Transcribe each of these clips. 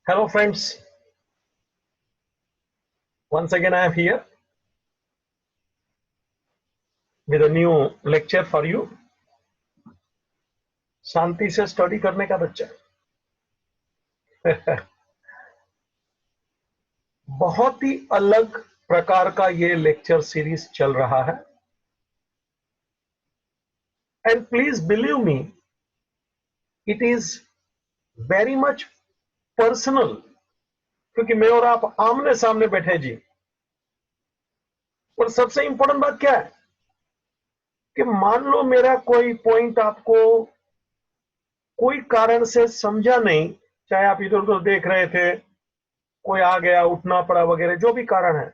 Hello friends, once again I am here with a new lecture for you. शांति से study करने का बच्चा बहुत ही अलग प्रकार का ये लेक्चर सीरीज चल रहा है and please believe me it is very much personal क्योंकि मैं और आप आमने सामने बैठे जी। और सबसे इंपॉर्टेंट बात क्या है कि मान लो मेरा कोई पॉइंट आपको कोई कारण से समझा नहीं, चाहे आप इधर उधर देख रहे थे, कोई आ गया, उठना पड़ा वगैरह, जो भी कारण है,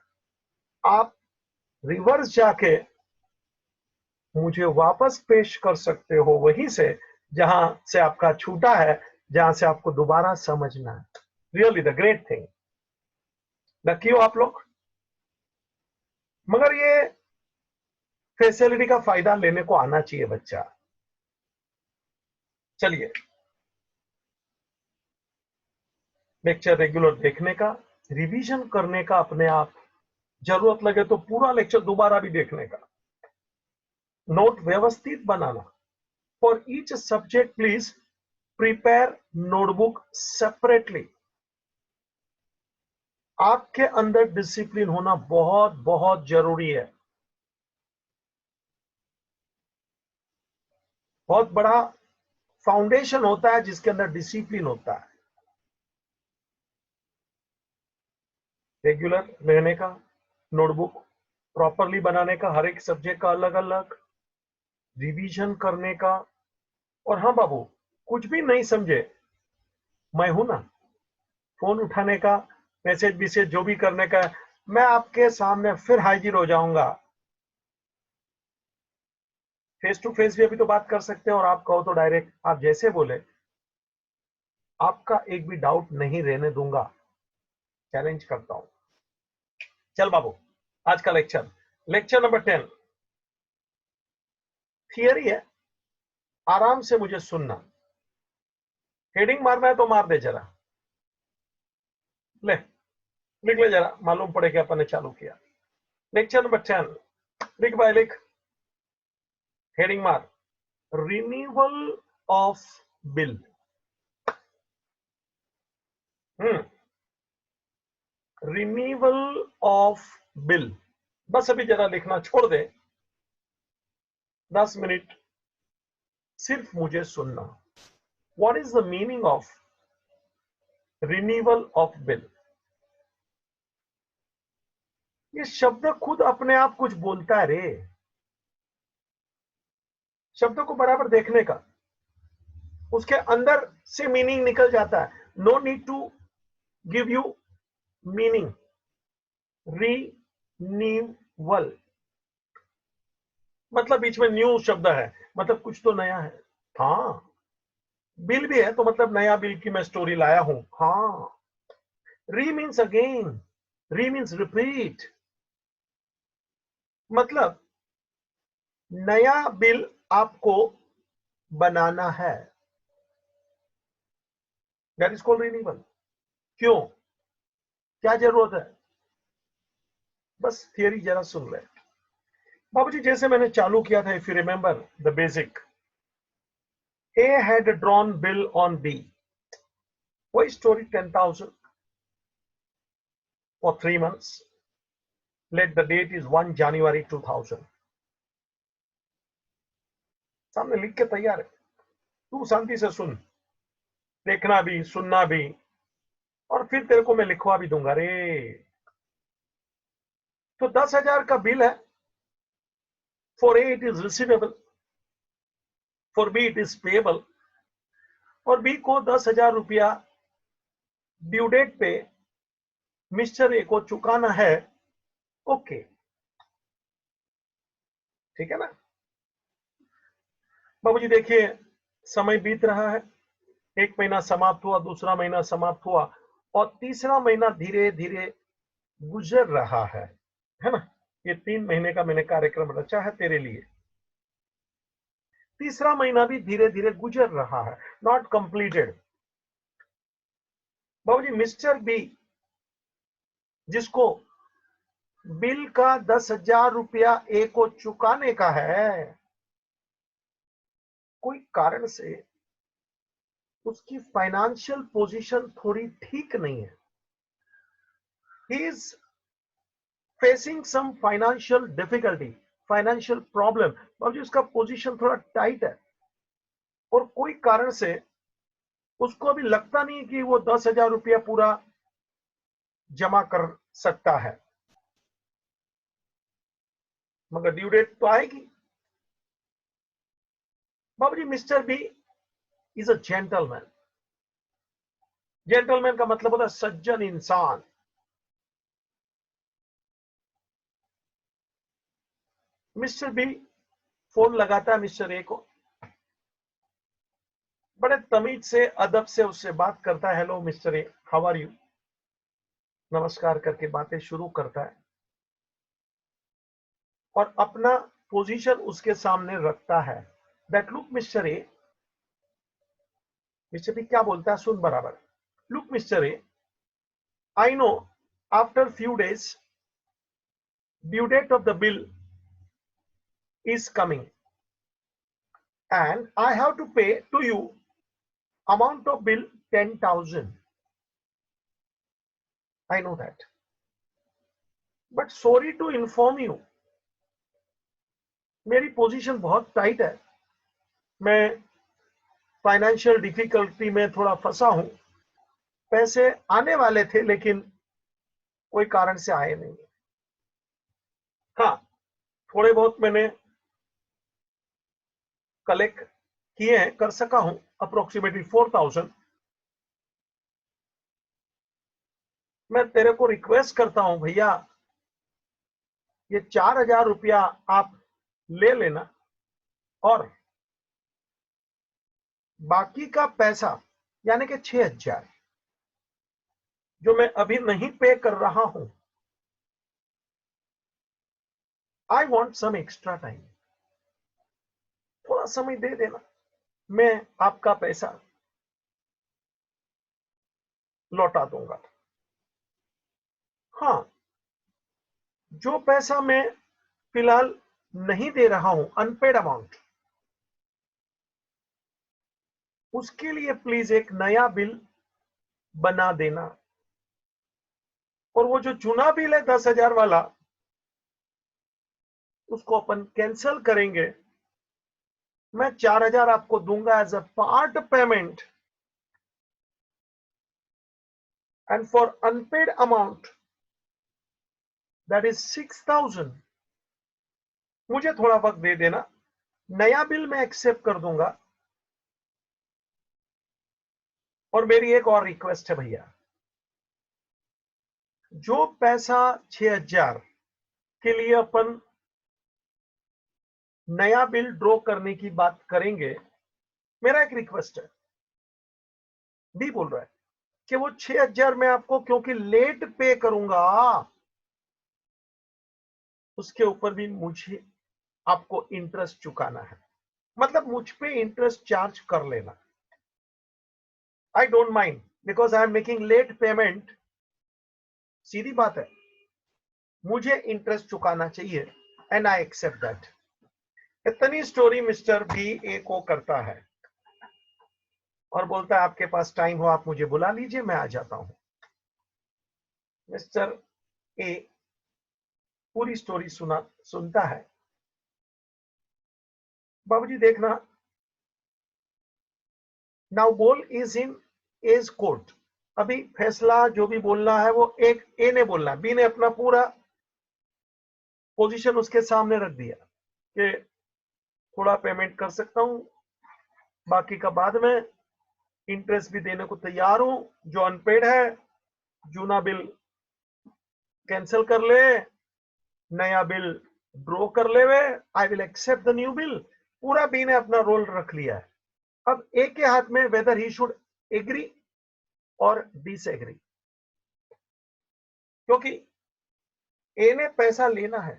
आप रिवर्स जाके मुझे वापस पेश कर सकते हो वहीं से जहां से आपका छूटा है, जहां से आपको दोबारा समझना है। Really the great thing. Lucky हो आप लोग। मगर ये फैसिलिटी का फायदा लेने को आना चाहिए बच्चा। चलिए, लेक्चर रेगुलर देखने का, रिवीजन करने का, अपने आप जरूरत लगे तो पूरा लेक्चर दोबारा भी देखने का, नोट व्यवस्थित बनाना। For each subject please prepare notebook separately. आपके अंदर डिसिप्लिन होना बहुत बहुत जरूरी है। बहुत बड़ा फाउंडेशन होता है जिसके अंदर डिसिप्लिन होता है। रेगुलर रहने का, नोटबुक प्रॉपरली बनाने का, हर एक सब्जेक्ट का अलग अलग रिवीजन करने का। और हाँ बाबू, कुछ भी नहीं समझे, मैं हूं ना, फोन उठाने का, मैसेज विसेज जो भी करने का, मैं आपके सामने फिर हाजिर हो जाऊंगा। फेस टू फेस भी अभी तो बात कर सकते हैं, और आप कहो तो डायरेक्ट आप जैसे बोले, आपका एक भी डाउट नहीं रहने दूंगा, चैलेंज करता हूं। चल बाबू, आज का लेक्चर नंबर 10 थियरी है। आराम से मुझे सुनना, हेडिंग मारना है तो मार दे जरा, ले लिख ले जरा, मालूम पड़े कि अपन ने चालू किया। लेक्चर नंबर 10, लिख भाई लिख, हेडिंग मार, renewal of bill. Renewal of bill, बस अभी जरा लिखना छोड़ दे, 10 मिनट सिर्फ मुझे सुनना। What is the meaning of renewal of bill? ये शब्द खुद अपने आप कुछ बोलता है रे। शब्दों को बराबर देखने का, उसके अंदर से मीनिंग निकल जाता है। No need to give you meaning. Renewal मतलब बीच में न्यू शब्द है, मतलब कुछ तो नया है। हाँ, बिल भी है तो मतलब नया बिल की मैं स्टोरी लाया हूं। हाँ, री मीन्स अगेन, री मीन्स रिपीट, मतलब नया बिल आपको बनाना है। That is called renewal. क्यों, क्या जरूरत है? बस थियरी जरा सुन ले बाबूजी। जैसे मैंने चालू किया था, if you remember the basic, A had drawn bill on B. वही story, 10,000 for 3 months. Let the date is 1 January 2000. सामने लिख के तैयार है, तू शांति से सुन, देखना भी सुनना भी, और फिर तेरे को मैं लिखवा भी दूंगा रे। तो 10,000 का बिल है। For a it is receivable, for B it is payable, और बी को 10,000 रुपया ड्यू डेट पे मिस्टर ए को चुकाना है। ओके, ठीक है ना बाबूजी? देखिए, समय बीत रहा है, एक महीना समाप्त हुआ, दूसरा महीना समाप्त हुआ, और तीसरा महीना धीरे धीरे गुजर रहा है ना? ये 3 महीने का मैंने कार्यक्रम रचा है तेरे लिए। तीसरा महीना भी धीरे धीरे गुजर रहा है, नॉट कंप्लीटेड। बाबूजी मिस्टर बी जिसको बिल का 10,000 रुपया ए को चुकाने का है, कोई कारण से उसकी फाइनेंशियल पोजीशन थोड़ी ठीक नहीं है, he is facing some financial difficulty, financial problem. बाबूजी उसका पोजीशन थोड़ा टाइट है और कोई कारण से उसको अभी लगता नहीं कि वो 10,000 रुपया पूरा जमा कर सकता है, मगर ड्यू डेट तो आएगी। बाबूजी mister B is a gentleman. Gentleman का मतलब होता है सज्जन इंसान। मिस्टर बी फोन लगाता है मिस्टर ए को, बड़े तमीज से अदब से उससे बात करता है, hello mister A, how are you, नमस्कार करके बातें शुरू करता है और अपना पोजीशन उसके सामने रखता है। That look mister A, mister B क्या बोलता है सुन बराबर। Look mister A, I know after few days due date of the bill is coming and I have to pay to you amount of bill 10,000. I know that. But sorry to inform you, मेरी position बहुत tight है, मैं financial difficulty में थोड़ा फंसा हूं, पैसे आने वाले थे लेकिन कोई कारण से आए नहीं। हाँ, थोड़े बहुत मैंने कलेक्ट किए हैं, कर सका हूं अप्रोक्सीमेटली 4,000। मैं तेरे को रिक्वेस्ट करता हूं भैया, ये 4,000 रुपया आप ले लेना और बाकी का पैसा यानी कि 6,000 जो मैं अभी नहीं पे कर रहा हूं, I want some extra time, थोड़ा समय दे देना, मैं आपका पैसा लौटा दूंगा। हाँ, जो पैसा मैं फिलहाल नहीं दे रहा हूं, अनपेड अमाउंट, उसके लिए प्लीज एक नया बिल बना देना और वो जो चुना बिल है 10,000 वाला, उसको अपन कैंसिल करेंगे। मैं 4,000 आपको दूंगा as a part payment and for unpaid amount that is 6,000 मुझे थोड़ा वक्त दे देना, नया बिल मैं एक्सेप्ट कर दूंगा। और मेरी एक और रिक्वेस्ट है भैया, जो पैसा 6,000 के लिए अपन नया बिल ड्रॉ करने की बात करेंगे, मेरा एक रिक्वेस्ट है, बी बोल रहा है कि वो 6,000 मैं आपको क्योंकि लेट पे करूंगा, उसके ऊपर भी मुझे आपको इंटरेस्ट चुकाना है, मतलब मुझ पे इंटरेस्ट चार्ज कर लेना। I don't mind because I am making late payment, सीधी बात है, मुझे इंटरेस्ट चुकाना चाहिए एंड आई एक्सेप्ट दैट। इतनी स्टोरी मिस्टर बी ए को करता है और बोलता है आपके पास टाइम हो आप मुझे बुला लीजिए, मैं आ जाता हूं। मिस्टर ए पूरी स्टोरी सुनता है। बाबूजी देखना, नाउ बोल इज इन एज कोर्ट, अभी फैसला जो भी बोलना है वो एक ए ने बोलना है, बी ने अपना पूरा पोजीशन उसके सामने रख दिया कि थोड़ा पेमेंट कर सकता हूं, बाकी का बाद में, इंटरेस्ट भी देने को तैयार हूं, जो अनपेड है जूना बिल कैंसिल कर ले, नया बिल ड्रॉ कर ले, I will accept the new bill. पूरा बी ने अपना रोल रख लिया है। अब ए के हाथ में वेदर ही शुड एग्री और डिसएग्री, क्योंकि ए ने पैसा लेना है।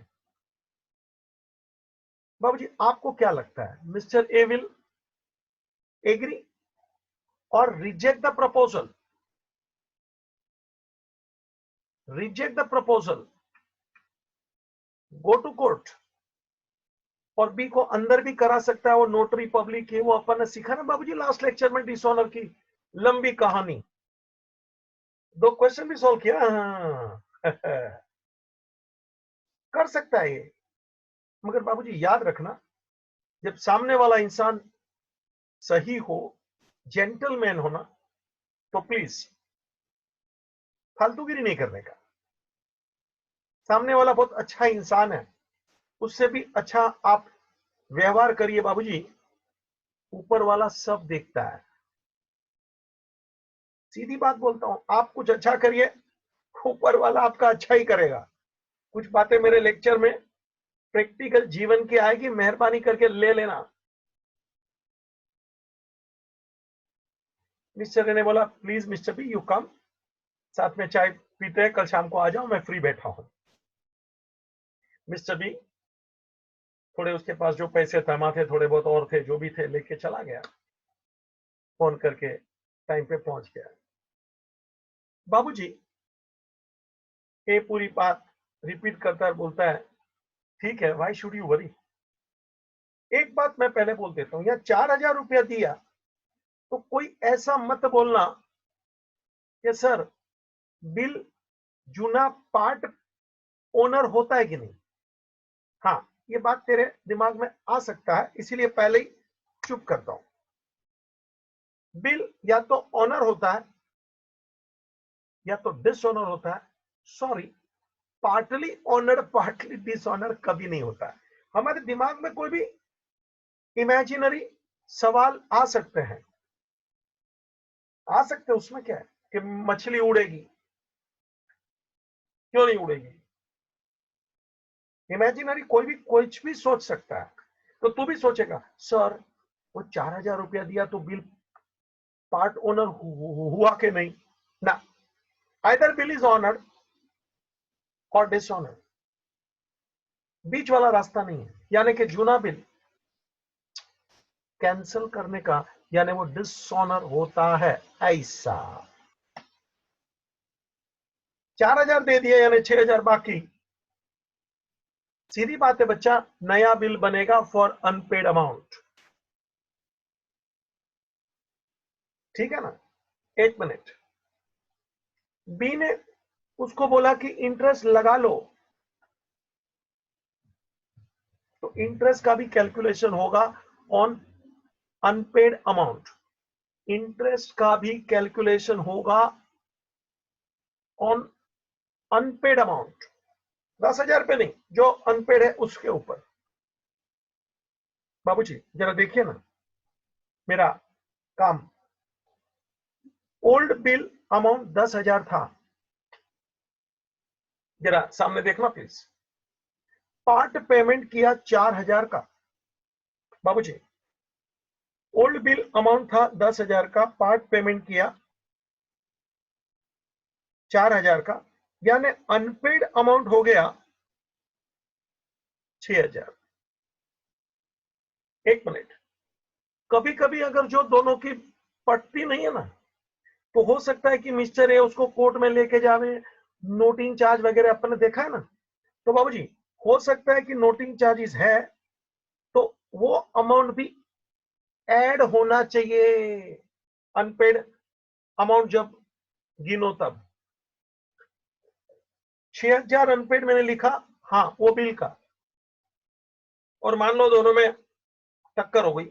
बाबूजी आपको क्या लगता है, mister A will agree or reject the proposal? Reject the proposal, go to court, और बी को अंदर भी करा सकता है, वो नोटरी पब्लिक है, वो अपन ने सीखा ना बाबूजी लास्ट लेक्चर में डिसऑनर की लंबी कहानी, 2 क्वेश्चन भी सॉल्व किया। हाँ। कर सकता है ये, मगर बाबूजी याद रखना, जब सामने वाला इंसान सही हो, जेंटलमैन होना, तो प्लीज फालतूगिरी नहीं करने का। सामने वाला बहुत अच्छा इंसान है, उससे भी अच्छा आप व्यवहार करिए बाबूजी, ऊपर वाला सब देखता है। सीधी बात बोलता हूं, आप कुछ अच्छा करिए, ऊपर वाला आपका अच्छा ही करेगा। कुछ बातें मेरे लेक्चर में प्रैक्टिकल जीवन की आएगी, मेहरबानी करके ले लेना। मिस्टर ने बोला please mister B you come, साथ में चाय पीते हैं, कल शाम को आ जाओ, मैं फ्री बैठा हूं। मिस्टर बी थोड़े उसके पास जो पैसे तमा थे, थोड़े बहुत और थे, जो भी थे, लेके चला गया, फोन करके टाइम पे पहुंच गया। बाबूजी ये पूरी बात रिपीट करता है, बोलता है ठीक है, व्हाई शुड यू वरी। एक बात मैं पहले बोल देता हूं, यहाँ 4,000 रुपया दिया तो कोई ऐसा मत बोलना कि सर बिल जूना पार्ट ओनर होता है कि नहीं। हाँ, ये बात तेरे दिमाग में आ सकता है, इसीलिए पहले ही चुप करता हूं। बिल या तो ऑनर होता है या तो डिसऑनर होता है। Sorry, partly honoured partly dishonour कभी नहीं होता है। हमारे दिमाग में कोई भी इमेजिनरी सवाल आ सकते हैं, उसमें क्या है कि मछली उड़ेगी, क्यों नहीं उड़ेगी। इमेजिनरी कोई भी कुछ भी सोच सकता है, तो तू भी सोचेगा सर वो 4,000 रुपया दिया तो बिल पार्ट ओनर हुआ कि नहीं ना। आइदर बिल इज ऑनर्ड और डिसऑनर्ड, बीच वाला रास्ता नहीं है। यानी कि जूना बिल कैंसिल करने का यानी वो डिसऑनर होता है। ऐसा 4,000 दे दिया यानी 6,000 बाकी। सीधी बात है बच्चा, नया बिल बनेगा फॉर अनपेड अमाउंट। ठीक है ना। एक मिनट, बी ने उसको बोला कि इंटरेस्ट लगा लो, तो इंटरेस्ट का भी कैलकुलेशन होगा ऑन अनपेड अमाउंट। इंटरेस्ट का भी कैलकुलेशन होगा ऑन अनपेड अमाउंट, 10,000 पे नहीं, जो अनपेड है उसके ऊपर। बाबूजी जरा देखिए ना मेरा काम। ओल्ड बिल अमाउंट 10,000 था, जरा सामने देखना प्लीज। पार्ट पेमेंट किया 4,000 का। बाबूजी ओल्ड बिल अमाउंट था 10,000 का, पार्ट पेमेंट किया 4,000 का, यानी अनपेड अमाउंट हो गया 6,000। एक मिनट, कभी कभी अगर जो दोनों की पटती नहीं है ना, तो हो सकता है कि मिस्टर ए उसको कोर्ट में लेके जावे, नोटिंग चार्ज वगैरह अपन ने देखा है ना। तो बाबूजी हो सकता है कि नोटिंग चार्जेस है, तो वो अमाउंट भी ऐड होना चाहिए। अनपेड अमाउंट जब गिनो तब 6,000 अनपेड मैंने लिखा, हाँ वो बिल का, और मान लो दोनों में टक्कर हो गई,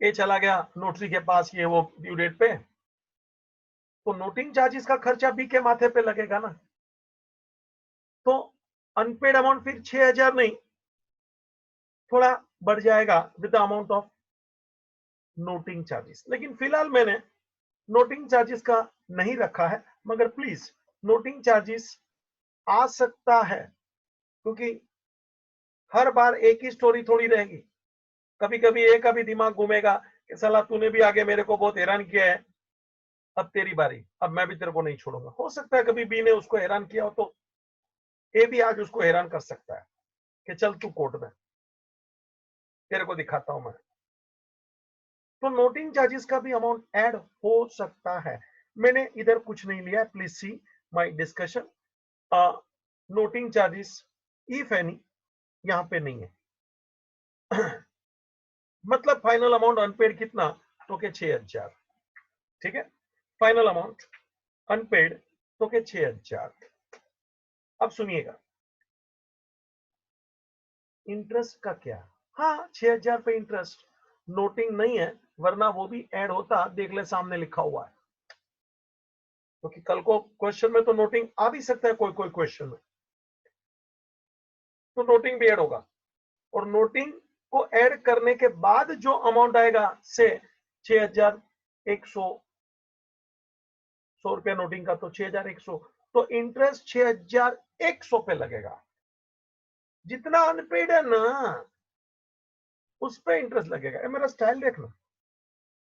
ये चला गया नोटरी के पास, ये वो ड्यू डेट पे, तो नोटिंग चार्जेस का खर्चा बी के माथे पे लगेगा ना। तो अनपेड अमाउंट फिर 6,000 नहीं, थोड़ा बढ़ जाएगा with the amount of noting charges. लेकिन फिलहाल मैंने नोटिंग चार्जेस का नहीं रखा है, मगर प्लीज नोटिंग चार्जेस आ सकता है, क्योंकि हर बार एक ही स्टोरी थोड़ी रहेगी। कभी कभी एक का भी दिमाग घूमेगा कि साला तूने भी आगे मेरे को बहुत हैरान किया है, अब तेरी बारी, अब मैं भी तेरे को नहीं छोड़ूंगा। हो सकता है कभी बी ने उसको हैरान किया हो, तो ए भी आज उसको हैरान कर सकता है कि चल तू कोर्ट में, तेरे को दिखाता हूं मैं। तो नोटिंग चार्जेस का भी अमाउंट ऐड हो सकता है, मैंने इधर कुछ नहीं लिया है, please see my discussion. Noting charges if any यहां पे नहीं है। मतलब फाइनल अमाउंट अनपेड कितना, तो के 6000, ठीक है, फाइनल अमाउंट अनपेड तो के 6000। अब सुनिएगा इंटरेस्ट का क्या। हाँ 6000 पे इंटरेस्ट नोटिंग नहीं है, वरना वो भी ऐड होता, देख ले सामने लिखा हुआ है, क्योंकि कल को क्वेश्चन में तो नोटिंग आ भी सकता है, कोई कोई क्वेश्चन में तो नोटिंग भी ऐड होगा। और नोटिंग को ऐड करने के बाद जो अमाउंट आएगा से 6100, 100 रुपया नोटिंग का तो 6100, तो इंटरेस्ट 6100 पे लगेगा। जितना अनपेड है ना उस पे इंटरेस्ट लगेगा। ये मेरा स्टाइल देखना,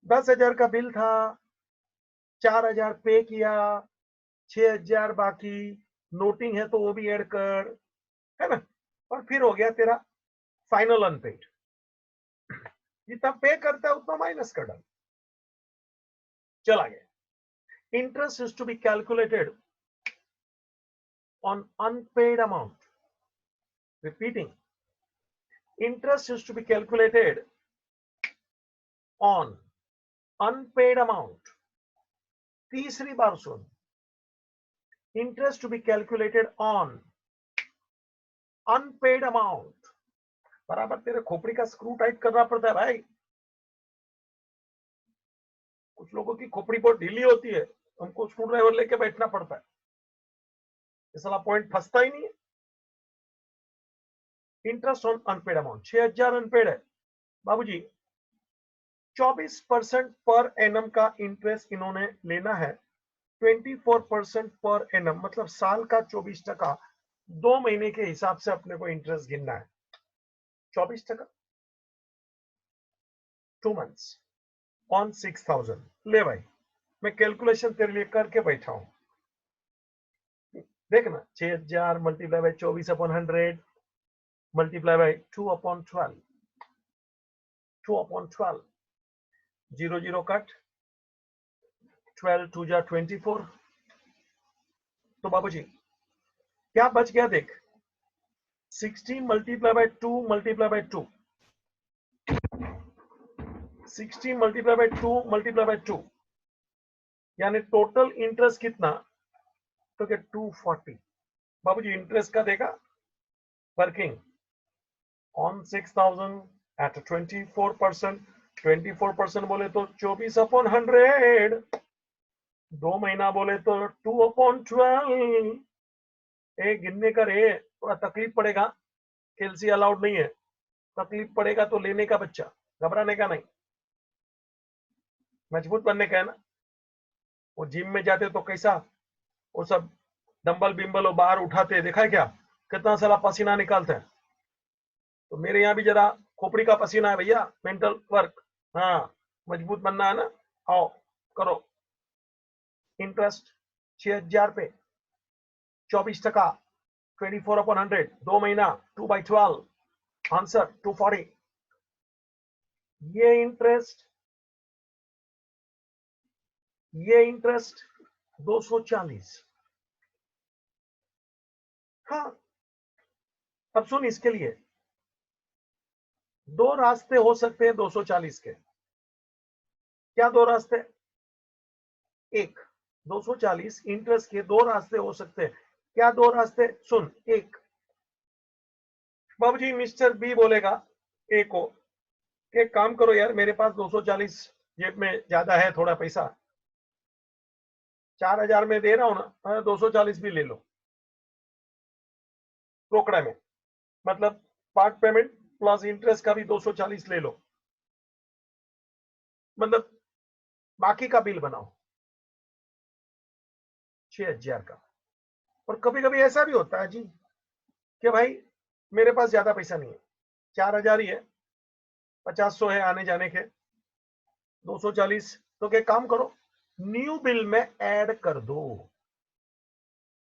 10,000 का बिल था, 4,000 पे किया, 6,000 बाकी, नोटिंग है तो वो भी ऐड कर, है ना, और फिर हो गया तेरा फाइनल अनपेड। जितना पे करता है उतना माइनस कर डाल। चला गया। Interest is to be calculated on unpaid amount. Repeating, interest is to be calculated on unpaid amount। तीसरी बार सुन, interest to be calculated on unpaid amount। बराबर तेरे खोपड़ी का स्क्रू टाइट करना पड़ता है भाई। कुछ लोगों की खोपड़ी बहुत ढीली होती है, हमको स्क्रू ड्राइवर लेके बैठना पड़ता है, इस वाला पॉइंट फंसता ही नहीं है। Interest on unpaid amount 6000 unpaid है बाबूजी, 24% पर एनम का इंटरेस्ट इन्होंने लेना है। 24% पर एनम मतलब साल का 24%, 2 महीने के हिसाब से अपने को इंटरेस्ट गिनना है। 24%, 2 मंथ्स ऑन 6000। ले भाई, मैं कैलकुलेशन तेरे लिए करके बैठा हूं, देखना 6000 multiply by 24/100 multiply by 2/12, 2/12, 0 0 cut, 12 2 जा 24। तो बाबूजी क्या बच गया देख, 16 multiply by 2 multiply by 2, 16 multiply by 2 multiply by 2, यानी टोटल इंटरेस्ट कितना, तो क्या 240। बाबूजी इंटरेस्ट का देगा वर्किंग ऑन 6000 एट 24%। 24% बोले तो 24/100, 2 महीना बोले तो 2/12। गिनने का रे थोड़ा तकलीफ पड़ेगा, कैलसी अलाउड नहीं है, तकलीफ पड़ेगा तो लेने का बच्चा, घबराने का नहीं, मजबूत बनने का है ना। वो जिम में जाते तो कैसा वो सब डंबल बिम्बल और बाहर उठाते, देखा है क्या, कितना सारा पसीना निकालते हैं। तो मेरे यहाँ भी जरा खोपड़ी का पसीना है भैया, मेंटल वर्क, हाँ मजबूत बनना है ना, आओ करो। इंटरेस्ट 6000 पे 24%, 24/100, 2 महीना 2/12, आंसर 240। ये इंटरेस्ट 240। हाँ अब सुन, इसके लिए 2 रास्ते हो सकते हैं 240 के। क्या 2 रास्ते, एक 240 इंटरेस्ट के 2 रास्ते हो सकते हैं। क्या 2 रास्ते, सुन, एक बाबूजी मिस्टर बी बोलेगा ए को, एक काम करो यार, मेरे पास 240 जेब में ज्यादा है, थोड़ा पैसा 4000 में दे रहा हूं ना, 240 भी ले लो रोकड़ा में, मतलब पार्ट पेमेंट प्लस इंटरेस्ट का भी 240 ले लो, मतलब बाकी का बिल बनाओ 6000 का। और कभी कभी ऐसा भी होता है जी कि भाई मेरे पास ज्यादा पैसा नहीं है, 4000 ही है, 50 है आने जाने के, 240, तो क्या काम करो न्यू बिल में ऐड कर दो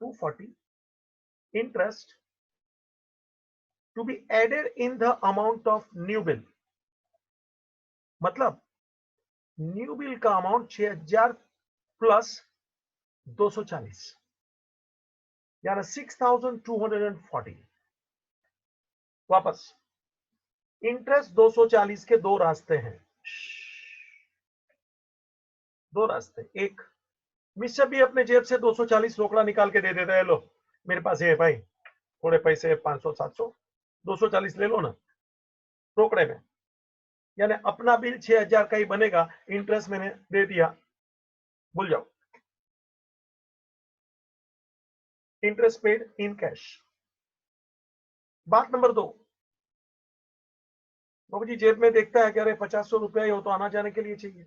240 interest to be added in the amount of new bill. मतलब न्यू बिल का अमाउंट 6000 प्लस 240 यानी 6240। वापस इंटरेस्ट 240 के दो रास्ते हैं, दो रास्ते। एक, मिस्टर भी अपने जेब से 240 रोकड़ा निकाल के दे देता है, लो मेरे पास ये है भाई, थोड़े पैसे 500 700, 240 ले लो ना रोकड़े में, यानी अपना बिल 6000 का ही बनेगा, इंटरेस्ट मैंने दे दिया, भूल जाओ। Interest paid in cash. बात नंबर 2, बाबू जी जेब में देखता है कि अरे 500 रुपया ही हो तो आना जाने के लिए चाहिए,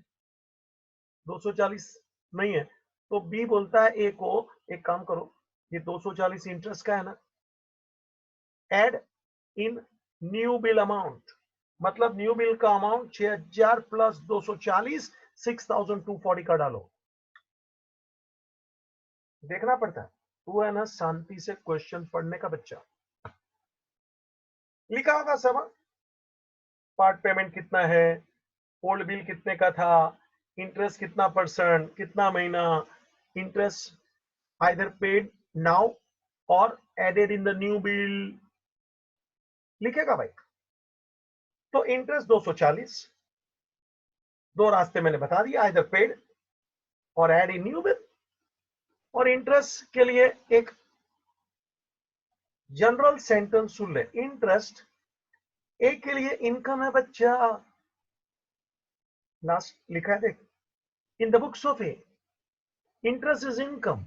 240 नहीं है, तो बी बोलता है ए को, एक काम करो, ये 240 इंटरेस्ट का है ना, एड इन न्यू बिल अमाउंट, मतलब न्यू बिल का अमाउंट 6000 प्लस 240, 6240 का डालो। देखना पड़ता है, तू है ना शांति से क्वेश्चन पढ़ने का बच्चा। लिखा होगा सब, पार्ट पेमेंट कितना है, ओल्ड बिल कितने का था, इंटरेस्ट कितना परसेंट, कितना महीना, interest either paid now or added in the new bill, लिखेगा भाई। तो इंटरेस्ट 240, दो रास्ते मैंने बता दिया, आइदर पेड और एड इन न्यू बिल। और इंटरेस्ट के लिए एक जनरल सेंटेंस सुन ले, इंटरेस्ट ए के लिए इनकम है बच्चा, लास्ट लिखा है देख, in the books of A interest is income,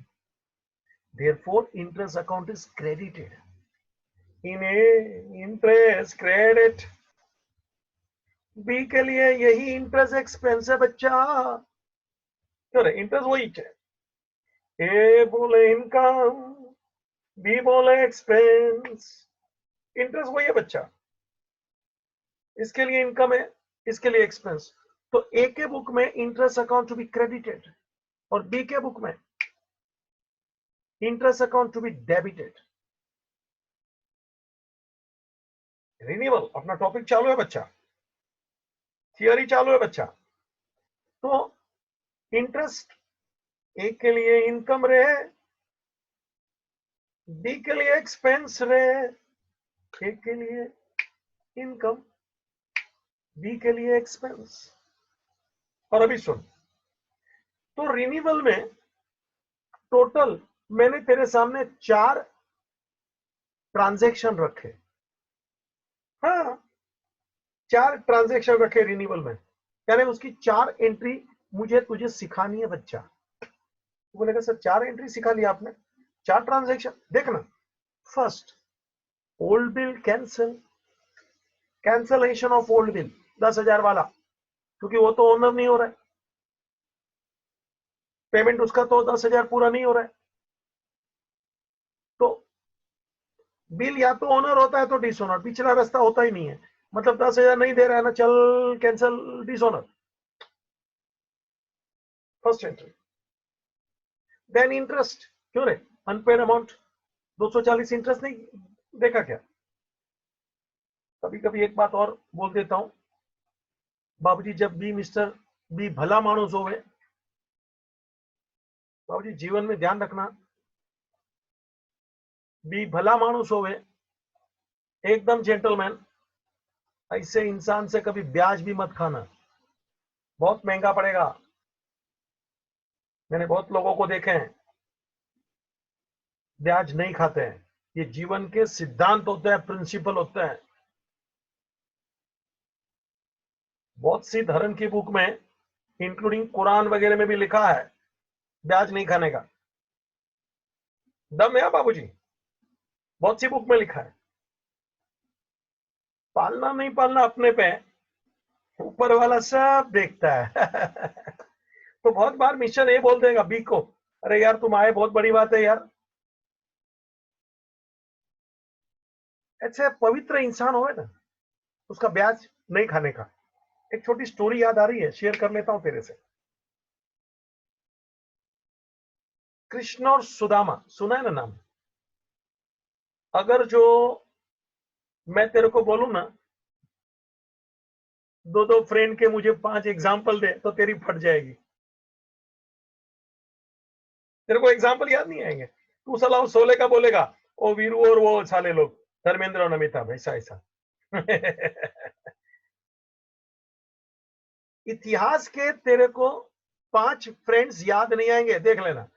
therefore interest account is credited in a interest credit। B के लिए यही इंटरेस्ट एक्सपेंस है बच्चा, क्यों रे, इंटरेस्ट वही है, ए बोले इनकम, बी बोले एक्सपेंस, इंटरेस्ट वही है बच्चा, इसके लिए इनकम है, इसके लिए एक्सपेंस। तो ए के बुक में interest account to be credited और बी के बुक में interest account to be debited. Renewal, अपना टॉपिक चालू है बच्चा, थियरी चालू है बच्चा। तो इंटरेस्ट ए के लिए इनकम रहे, बी के लिए एक्सपेंस रहे, ए के लिए इनकम, बी के लिए एक्सपेंस। और अभी सुन, तो रिन्यूअल में टोटल मैंने तेरे सामने 4 ट्रांजैक्शन रखे, हाँ 4 ट्रांजैक्शन रखे रिन्यूअल में, यानी उसकी 4 एंट्री मुझे तुझे सिखानी है बच्चा। तो बोलेगा सर 4 एंट्री सिखा लिया आपने, 4 ट्रांजैक्शन, देखना। First, old bill cancel, cancellation of old bill 10,000 वाला, क्योंकि वो तो ओनर नहीं हो रहा है, पेमेंट उसका तो 10,000 पूरा नहीं हो रहा है, तो बिल या तो ओनर होता है तो डिसओनर, पिछला रास्ता होता ही नहीं है, मतलब 10,000 नहीं दे रहा है ना, चल cancel, dishonour, first entry. Then interest, क्यों रे, अनपेड अमाउंट 240 इंटरेस्ट नहीं देखा क्या? कभी कभी एक बात और बोल देता हूं बाबूजी, जब भी मिस्टर बी भला मानुस होवे, बाबूजी जीवन में ध्यान रखना, बी भला मानुस होवे, एकदम जेंटलमैन, ऐसे इंसान से कभी ब्याज भी मत खाना, बहुत महंगा पड़ेगा। मैंने बहुत लोगों को देखे हैं ब्याज नहीं खाते हैं, ये जीवन के सिद्धांत होते हैं, प्रिंसिपल होते हैं। बहुत सी धर्म की बुक में, इंक्लूडिंग कुरान वगैरह में भी लिखा है ब्याज नहीं खाने का, दम है बाबूजी, बहुत सी बुक में लिखा है। पालना नहीं पालना अपने पे, ऊपर वाला सब देखता है। तो बहुत बार मिशन ये बोल देगा बी को, अरे यार तुम आए बहुत बड़ी बात है यार, ऐसे पवित्र इंसान हो ना, उसका ब्याज नहीं खाने का। एक छोटी स्टोरी याद आ रही है, शेयर कर लेता हूं तेरे से। कृष्ण और सुदामा, सुना है ना नाम? अगर जो मैं तेरे को बोलूं ना, दो दो फ्रेंड के मुझे 5 एग्जाम्पल दे तो तेरी फट जाएगी। तेरे को एग्जाम्पल याद नहीं आएंगे? तू साला वो शोले का बोलेगा, ओ वीरू और वो साले लोग धर्मेंद्र और अमिताभ, ऐसा ऐसा। इतिहास के तेरे को 5 फ्रेंड्स याद नहीं आएंगे, देख लेना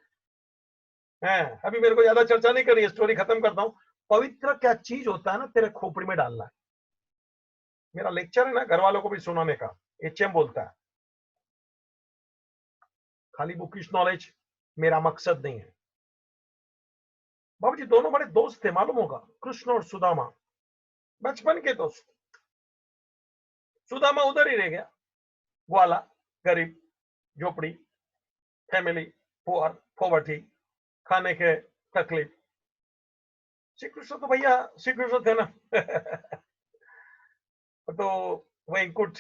है। अभी मेरे को ज्यादा चर्चा नहीं करनी है, स्टोरी खत्म करता हूं। पवित्र क्या चीज होता है ना, तेरे खोपड़ी में डालना है। मेरा लेक्चर है ना घर वालों को भी सुनाने का, एचएम बोलता है, खाली बुकिश नॉलेज मेरा मकसद नहीं है। बाबूजी दोनों बड़े दोस्त थे, मालूम होगा, कृष्ण और सुदामा, बचपन के दोस्त। सुदामा उधर ही रह गया, ग्वाला, गरीब, झोपड़ी, फैमिली, पुअर, पॉवर्टी, खाने के तकलीफ। श्री कृष्ण तो भैया श्री कृष्ण थे ना। तो वैकुंठ,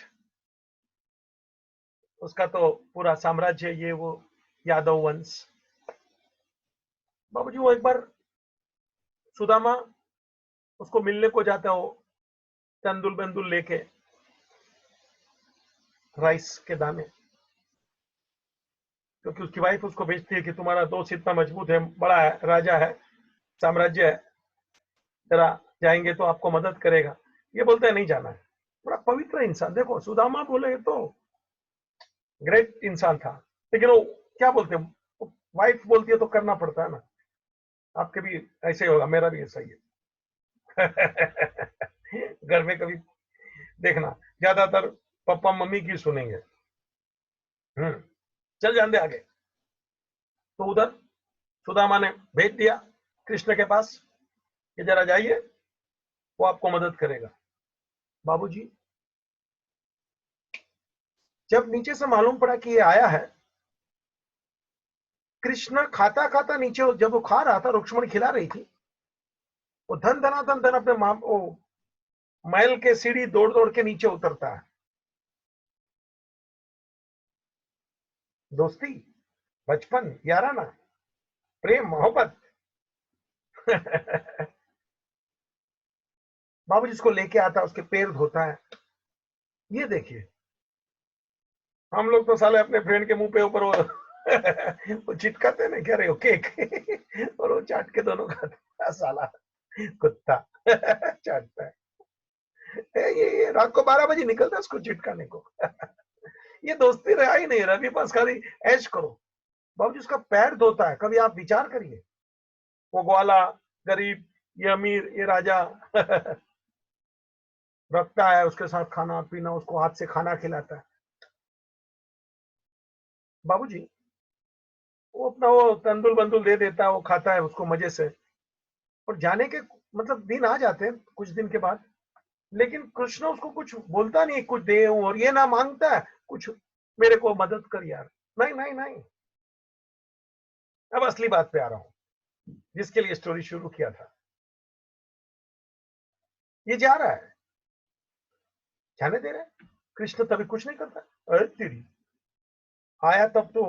उसका तो पूरा साम्राज्य, ये वो यादव वंश। बाबूजी वो एक बार सुदामा उसको मिलने को जाता हो, तंदुल बंदुल लेके, राइस के दाने, क्योंकि उसकी वाइफ उसको भेजती है कि तुम्हारा दोस्त इतना मजबूत है, बड़ा है, राजा है, साम्राज्य है, जरा जाएंगे तो आपको मदद करेगा। ये बोलता है नहीं जाना है। बड़ा पवित्र इंसान, देखो सुदामा बोले तो ग्रेट इंसान था, लेकिन वो क्या बोलते हैं, वाइफ बोलती है तो करना पड़ता है ना। आपके भी ऐसे ही होगा, मेरा भी ऐसा ही है। घर में कभी देखना, ज्यादातर पापा मम्मी की सुनेंगे। चल जान दे आगे। तो उधर सुदामा ने भेज दिया कृष्ण के पास कि जरा जाइए, वो आपको मदद करेगा। बाबूजी जब नीचे से मालूम पड़ा कि ये आया है, कृष्ण खाता खाता नीचे, जब वो खा रहा था, रुक्ष्मणी खिला रही थी, वो धन धना धन धन अपने वो महल के सीढ़ी दौड़ दौड़ के नीचे उतरता है। दोस्ती, बचपन, याराना, प्रेम, मोहब्बत। बाबूजी इसको लेके आता है, उसके पैर धोता है। ये देखिए, हम लोग तो साले अपने फ्रेंड के मुंह पे ऊपर वो, वो चिटकाते ना, कह रहे हो केक, और वो चाट के दोनों खाते हैं, साला कुत्ता चाटता है। ये रात को 12 बजे निकलता है उसको चिटकाने को। ये दोस्ती रहा ही नहीं, रवि पास खाली ऐश करो। बाबूजी उसका पैर धोता है, कभी आप विचार करिए, वो ग्वाला, गरीब, ये अमीर, ये राजा, रखता है उसके साथ खाना पीना, उसको हाथ से खाना खिलाता है। बाबूजी वो अपना वो तंदुल बंदुल दे देता है, वो खाता है उसको मजे से। और जाने के मतलब दिन आ जाते हैं कुछ दिन के बाद, लेकिन कृष्ण उसको कुछ बोलता नहीं, कुछ दे और ये ना मांगता है कुछ, मेरे को मदद कर यार, नहीं नहीं नहीं। अब असली बात पे आ रहा हूं, जिसके लिए स्टोरी शुरू किया था। ये जा रहा है, जाने दे रहे हैं। कृष्ण तभी कुछ नहीं करता। अरे तेरी, आया तब तो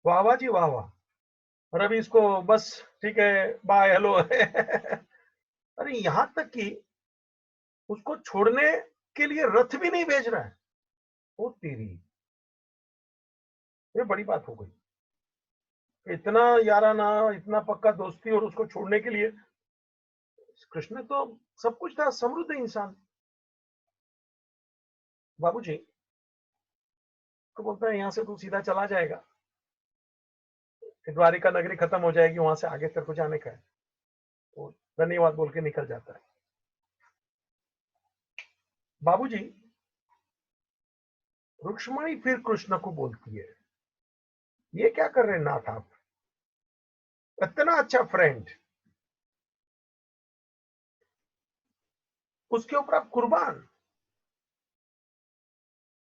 वाह वाह जी वाह वाह, और अभी इसको बस ठीक है, बाय हेलो। अरे यहां तक कि उसको छोड़ने के लिए रथ भी नहीं भेज रहा है। ओ तेरी, ये बड़ी बात हो गई। इतना याराना, इतना पक्का दोस्ती, और उसको छोड़ने के लिए। कृष्ण तो सब कुछ था, समृद्ध इंसान। बाबूजी तो बोलता है यहां से तू सीधा चला जाएगा, द्वारिका नगरी खत्म हो जाएगी, वहां से आगे तेरे को जाने का है। तो धन्यवाद बोल के निकल जाता है। बाबूजी रुक्ष्मणी फिर कृष्ण को बोलती है, ये क्या कर रहे हैं नाथ आप, इतना अच्छा फ्रेंड, उसके ऊपर आप कुर्बान,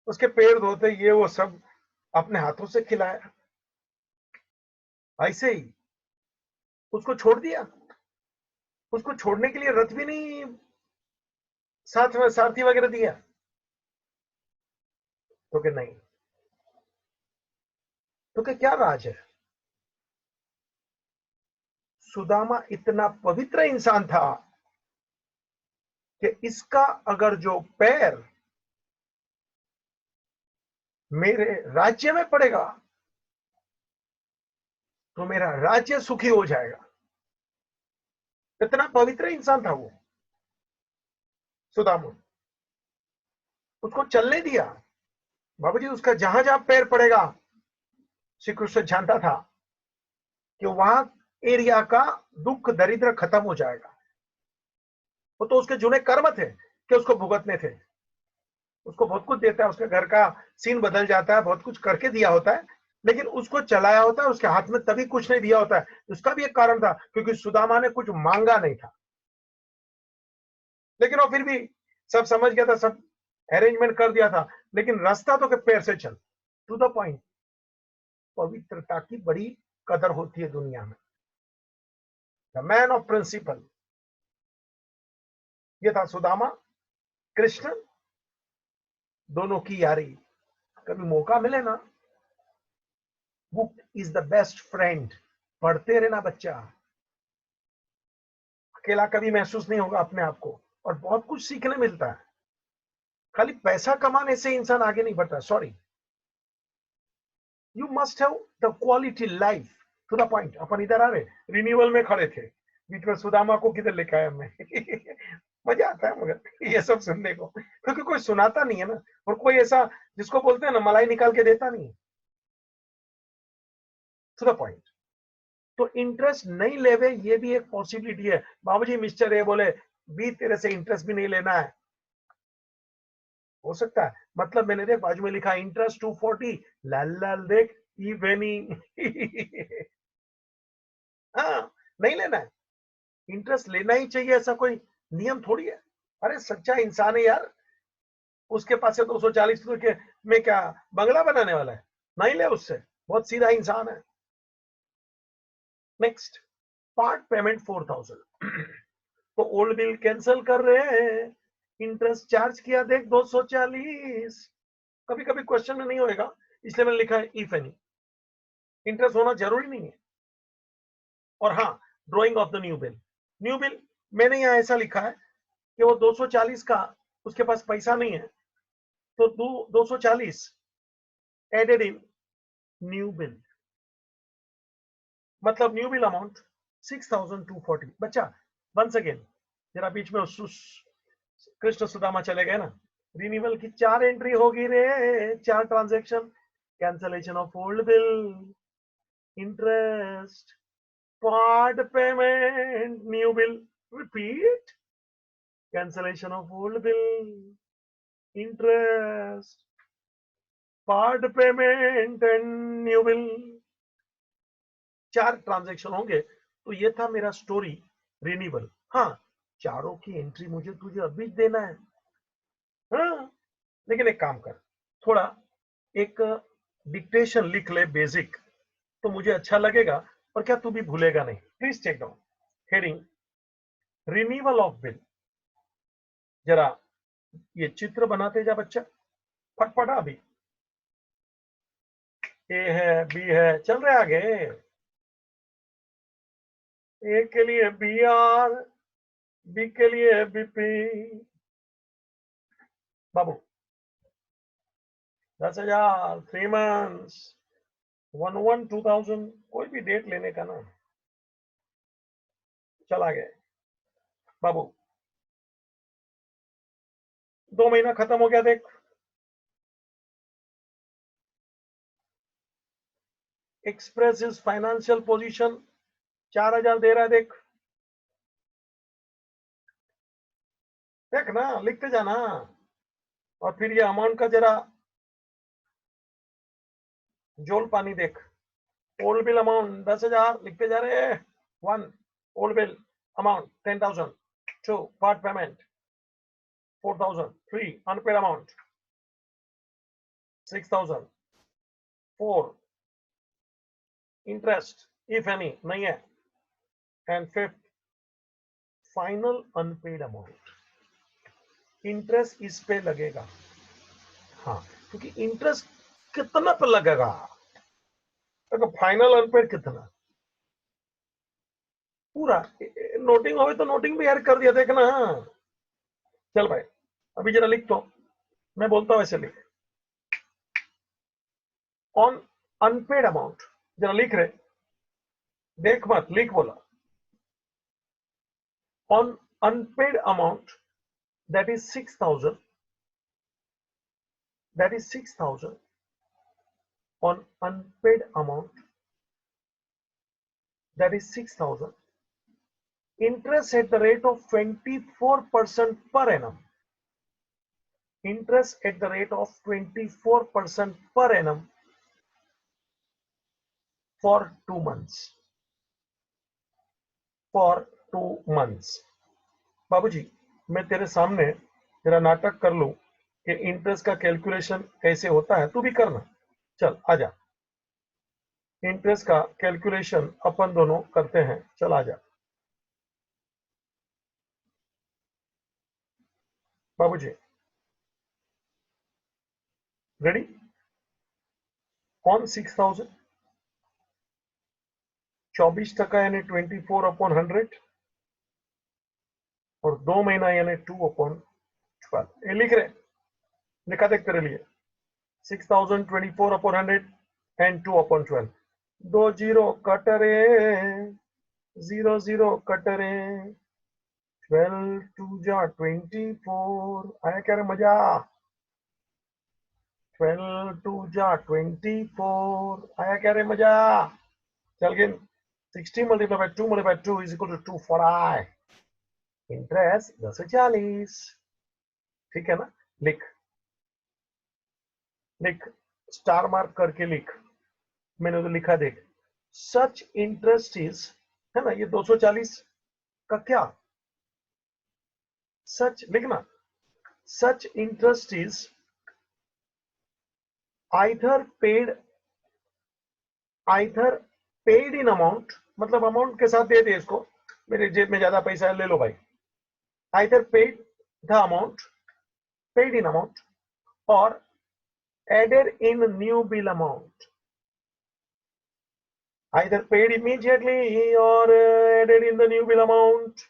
उसके पैर धोते, ये वो सब अपने हाथों से खिलाया, ऐसे ही उसको छोड़ दिया। उसको छोड़ने के लिए रथ भी नहीं साथ में सारथी वगैरह दिया। तो कि नहीं, तो क्या राज है। सुदामा इतना पवित्र इंसान था कि इसका अगर जो पैर मेरे राज्य में पड़ेगा तो मेरा राज्य सुखी हो जाएगा। इतना पवित्र इंसान था वो सुदामा, उसको चलने दिया। बाबूजी, उसका जहां जहां पैर पड़ेगा, श्री कृष्ण जानता था कि वहां एरिया का दुख दरिद्र खत्म हो जाएगा। वो तो उसके जुने कर्म थे कि उसको भुगतने थे। उसको बहुत कुछ देता है, उसके घर का सीन बदल जाता है, बहुत कुछ करके दिया होता है, लेकिन उसको चलाया होता है, उसके हाथ में तभी कुछ नहीं दिया होता है। उसका भी एक कारण था, क्योंकि सुदामा ने कुछ मांगा नहीं था, लेकिन वो फिर भी सब समझ गया था, सब अरेंजमेंट कर दिया था। लेकिन रास्ता तो के पैर से चल, टू द पॉइंट। पवित्रता की बड़ी कदर होती है दुनिया में। द मैन ऑफ प्रिंसिपल, ये था सुदामा कृष्ण, दोनों की यारी। कभी मौका मिले ना, book is the best friend, पढ़ते रहना बच्चा। अकेला कभी महसूस नहीं होगा अपने आप को, और बहुत कुछ सीखने मिलता है। खाली पैसा कमाने से इंसान आगे नहीं बढ़ता, sorry. You must have the quality life, to the point. अपन इधर आ रहे, रिन्यूअल में खड़े थे, बीच में सुदामा को किधर लेकर आया मैं। मजा आता है मगर ये सब सुनने को, क्योंकि कोई सुनाता नहीं है ना, और कोई ऐसा जिसको बोलते हैं ना मलाई निकाल के देता नहीं है। To the point. तो इंटरेस्ट नहीं लेवे, ये भी एक पॉसिबिलिटी है। बाबूजी मिस्टर ए बोले भी तेरे से इंटरेस्ट भी नहीं लेना है, हो सकता है। मतलब मैंने देख बाजू में लिखा इंटरेस्ट 240, लाल लाल देख इवेनी। हाँ, नहीं लेना है। इंटरेस्ट लेना ही चाहिए, ऐसा कोई नियम थोड़ी है। अरे सच्चा इंसान है यार, उसके पास से 240 के में क्या बंगला बनाने वाला है? नहीं ले उससे, बहुत सीधा इंसान है। Next, part payment 4000। तो ओल्ड बिल कैंसिल कर रहे हैं, इंटरेस्ट चार्ज किया देख 240। कभी कभी क्वेश्चन में नहीं होएगा, इसलिए मैंने लिखा है इफ एनी। इंटरेस्ट होना जरूरी नहीं है। और हाँ, drawing of the new bill. New bill मैंने यहाँ ऐसा लिखा है कि वो 240 का उसके पास पैसा नहीं है, तो 240 एडेड इन न्यू बिल, मतलब न्यू बिल अमाउंट 6240। बच्चा वंस अगेन, जरा बीच में कृष्ण सुदामा चले गए ना, रिन्यूअल की 4 एंट्री होगी रे, 4 transaction. Cancellation of old bill, interest, part payment, new bill, repeat, cancellation of old bill, interest, part payment and new bill. 4 transaction होंगे। तो ये था मेरा स्टोरी रिन्यूअल। हाँ, चारों की एंट्री मुझे तुझे अभी देना है। हाँ, लेकिन एक काम कर, थोड़ा एक डिक्टेशन लिख ले बेसिक, तो मुझे अच्छा लगेगा, और क्या तू भी भूलेगा नहीं। Please check down heading renewal of bill. जरा ये चित्र बनाते जा बच्चा, फटफटा। अभी ए है, बी है, चल रहे आगे। ए के लिए बी आर, बी के लिए बीपी। बाबू 10,000, 3 मंथ्स, 1/1/2000, कोई भी डेट लेने का ना। चला गए बाबू, 2 महीना खत्म हो गया देख। एक्सप्रेस इज फाइनेंशियल पोजीशन 4,000 दे रहा है देख। देख ना, लिखते जाना। और फिर ये अमाउंट का जरा जोल पानी देख। ओल्ड बिल अमाउंट 10,000 लिखते जा रहे हैं। 1 old bill amount 10,000, 2 part payment 4,000, 3 unpaid amount 6,000, 4 interest if any नहीं है, and 5th final unpaid amount. Interest इस पे लगेगा। हाँ, क्योंकि इंटरेस्ट कितना पे लगेगा, तो फाइनल अनपेड कितना पूरा। नोटिंग हो तो नोटिंग भी ऐड कर दिया देखना। चल भाई, अभी जरा लिख तो, मैं बोलता हूं ऐसे लिख। ऑन अनपेड अमाउंट जरा लिख रहे, देख मत, लिख बोला। On unpaid amount, that is 6,000, that is 6,000 on unpaid amount, that is 6,000, interest at the rate of 24% per annum, interest at the rate of 24% per annum for 2 months, for 2 months। बाबूजी, मैं तेरे सामने तेरा नाटक कर लूं कि इंटरेस्ट का कैलकुलेशन कैसे होता है, तू भी करना। चल आजा, इंटरेस्ट का कैलकुलेशन अपन दोनों करते हैं। चल आजा बाबूजी, रेडी। ऑन 6,000, 24% यानी 24/100 और 2 महीना यानी 2/12। ये लिख रहे, लिखा देख तेरे लिए। 6,000 24/100 एंड 2/12। 2 जीरो कट रहे, 0 0 कट रहे, 12 2 जा 24। आया क्या रे मजा? 12 2 जा 24। आया क्या रे मजा? चल गिन। 60 multiplied by 2 multiplied by 2 is equal to 240। Interest 1040। ठीक है ना? लिख, लिख, स्टार मार्क करके लिख। मैंने तो लिखा देख। सच इंटरेस्ट इज, है ना, ये 240 का क्या? सच लिखना। Such interest is either paid, either paid in amount, मतलब अमाउंट के साथ दे दे इसको, मेरे जेब में ज्यादा पैसा है ले लो भाई। Either paid the amount, paid in amount, और added in new bill amount, either paid immediately or added in the new bill amount।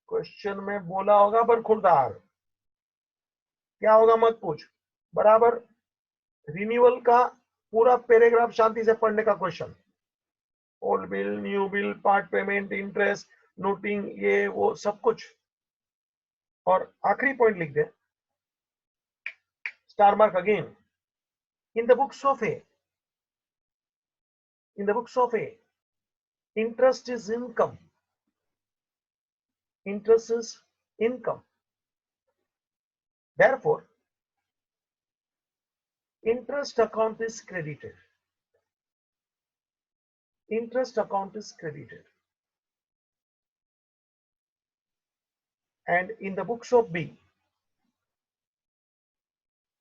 Question में बोला होगा पर खुलदार, क्या होगा मत पूछ। बराबर रिन्यूअल का पूरा पैराग्राफ शांति से पढ़ने का question. Old bill, new bill, part payment, interest, noting, ये वो सब कुछ। और आखिरी पॉइंट लिख दे, star mark again. In the books of A, in the books of A, interest is income, interest is income, therefore interest account is credited, interest account is credited। And in the books of B,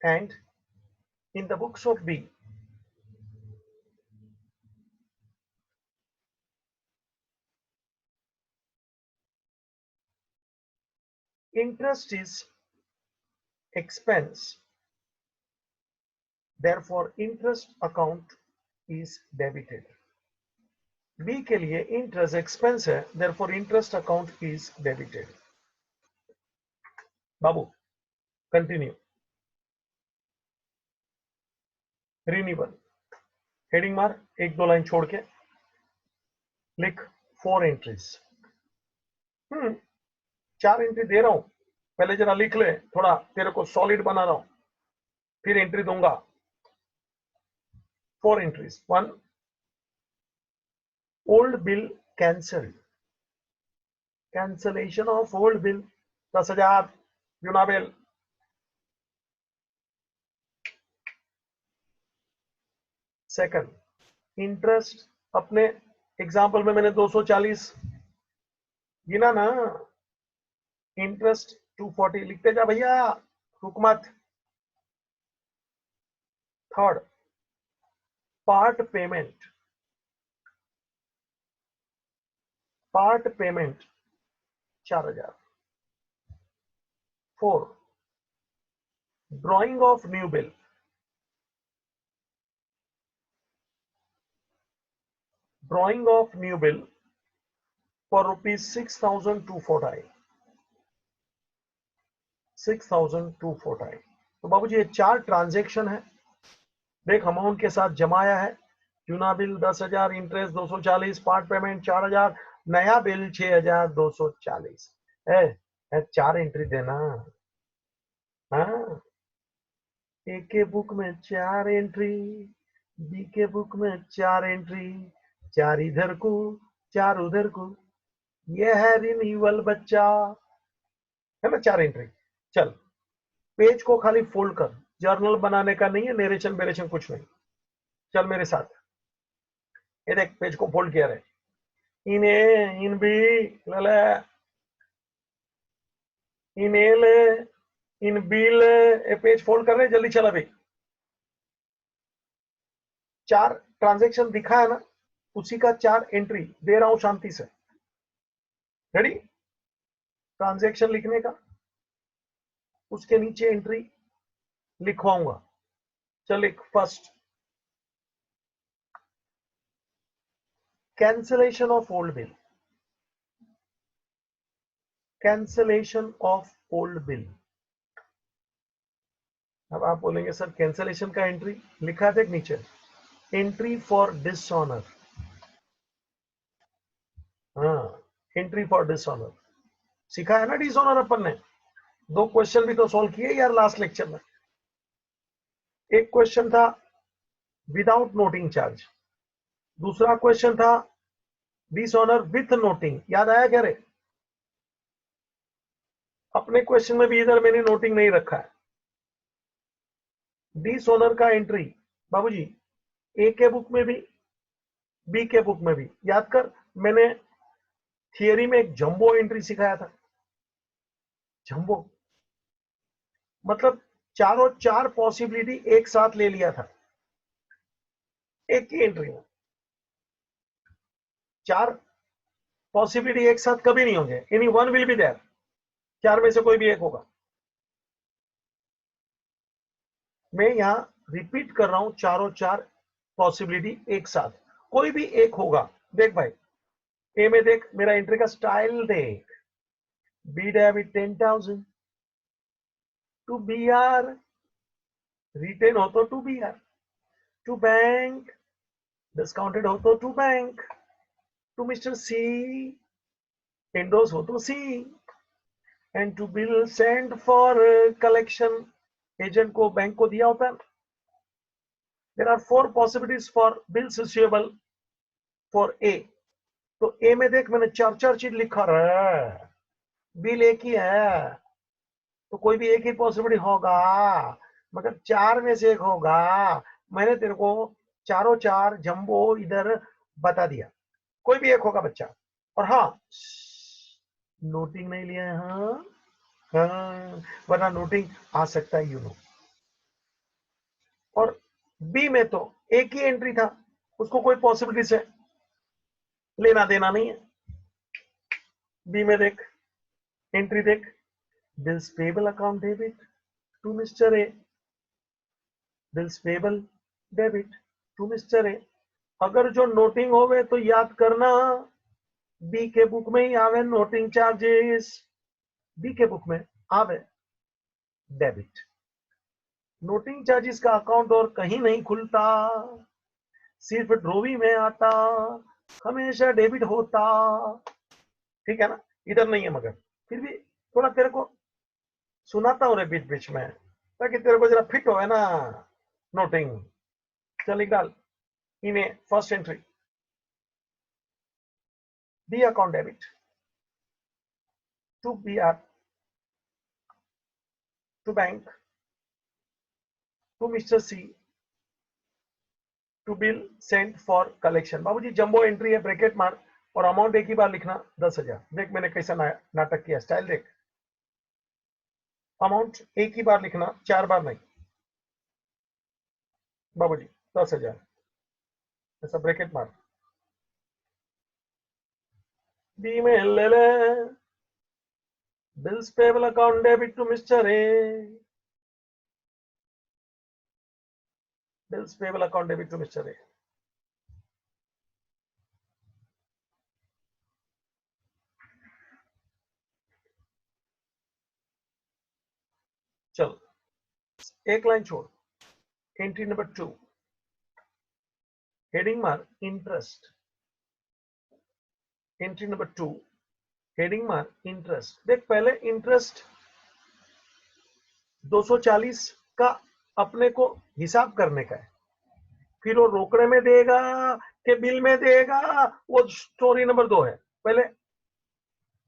and in the books of B, interest is expense, therefore interest account is debited। B के लिए interest expense है, therefore interest account is debited। Babu continue. Renewal, heading मार, 1-2 line छोड़ के लिख 4 entries. 4 entry दे रहा हूं, पहले जरा लिख ले, थोड़ा तेरे को सॉलिड बना रहा हूं, फिर एंट्री दूंगा। 4 entries. 1, old bill cancelled, cancellation of old bill 10,000 यूनाबिल। सेकंड, इंटरेस्ट, अपने एग्जांपल में मैंने 240 गिना ना, इंटरेस्ट 240 लिखते जा भैया, हुकूमत। Third, part payment, part payment 4,000। 4, drawing of new bill, drawing of new bill for ₹6,240, 6,240। तो बाबूजी ये 4 ट्रांजैक्शन है, देख अमाउंट के साथ जमाया है, चुना बिल 10,000, इंटरेस्ट 240, पार्ट पेमेंट 4,000, नया बिल 6,240 है। 4 एंट्री देना। हाँ, ए के बुक में 4 एंट्री, बी के बुक में 4 एंट्री, 4 इधर को 4 उधर को, ये है रिन्यूअल बच्चा, है ना, 4 एंट्री। चल, पेज को खाली फोल्ड कर, जर्नल बनाने का नहीं है, नरेशन वेरेशन कुछ नहीं। चल मेरे साथ, ये देख पेज को फोल्ड किया है, इन ए इन बी लले, इन ए ले, इन बी ले, ये पेज फोल्ड कर रहे, जल्दी चल अभी। 4 ट्रांजेक्शन दिखा है ना, उसी का 4 एंट्री दे रहा हूं शांति से। रेडी? ट्रांजेक्शन लिखने का, उसके नीचे एंट्री लिखवाऊंगा। चल लिख, first cancellation of old bill, cancellation of old bill. अब आप बोलेंगे सर कैंसिलेशन का एंट्री लिखा देख नीचे, एंट्री फॉर डिसऑनर। हाँ, एंट्री फॉर डिसऑनर सिखा है ना, डिसऑनर अपन ने 2 क्वेश्चन भी तो सॉल्व किए यार लास्ट लेक्चर में। एक क्वेश्चन था विदाउट नोटिंग चार्ज, दूसरा क्वेश्चन था डिसऑनर विथ नोटिंग। याद आया क्या रे? अपने क्वेश्चन में भी इधर मैंने नोटिंग नहीं रखा है। डिसऑनर का एंट्री बाबूजी ए के बुक में भी, बी के बुक में भी। याद कर, मैंने थियरी में एक जंबो एंट्री सिखाया था। जंबो मतलब चारों 4 पॉसिबिलिटी एक साथ ले लिया था एक ही एंट्री में। 4 पॉसिबिलिटी एक साथ कभी नहीं होंगे, any one will be there, 4 में से कोई भी एक होगा। मैं यहां रिपीट कर रहा हूं, चारों 4 पॉसिबिलिटी एक साथ, कोई भी एक होगा। देख भाई, ए में देख, मेरा एंट्री का स्टाइल देख, B debit 10,000 to B R, retain हो तो to B R, to bank, discounted हो तो to bank, to mister C, endorse हो तो C, and to bill sent for collection, agent को बैंक को दिया होता है। There are 4 possibilities for bills receivable for A. तो ए में देख, मैंने 4 चीज लिखा रहा है, बिल एक ही है तो कोई भी एक ही पॉसिबिलिटी होगा, मगर 4 में से एक होगा। मैंने तेरे को चारों 4 जंबो इधर बता दिया, कोई भी एक होगा बच्चा। और हाँ, नोटिंग नहीं लिया है, हाँ हाँ, वरना नोटिंग आ सकता है, यू नो। और बी में तो एक ही एंट्री था, उसको कोई पॉसिबिलिटी से लेना देना नहीं है। बी में देख, एंट्री देख, bills payable account debit to mister A, bills payable debit to mister A. अगर जो नोटिंग होवे तो याद करना, बी के बुक में ही आवे नोटिंग चार्जेस, बी के बुक में आवे डेबिट। नोटिंग चार्जेस का अकाउंट और कहीं नहीं खुलता, सिर्फ ड्रोवी में आता, हमेशा डेबिट होता। ठीक है ना, इधर नहीं है, मगर फिर भी थोड़ा तेरे को सुनाता हूं रे बीच बीच में, ताकि तेरे को जरा फिट हो, है ना, नोटिंग। चल निकाल, इन्हें first entry, B account debit to B R, to bank, to mister C, to bill sent for collection. बाबूजी जंबो एंट्री है, ब्रैकेट मार, और अमाउंट एक ही बार लिखना 10,000। देख मैंने कैसा नाटक किया, स्टाइल देख, अमाउंट एक ही बार लिखना, 4 बार नहीं बाबूजी, 10,000 ऐसा ब्रैकेट मार। बी में ले ले, bills payable account debit to mister A, bills payable account debit to mister A. चल एक लाइन छोड़, entry number 2, heading mark interest, entry number 2 heading mark interest. देख पहले इंटरेस्ट 240 का अपने को हिसाब करने का है, फिर वो रोकड़े में देगा कि बिल में देगा, वो स्टोरी नंबर 2 है। पहले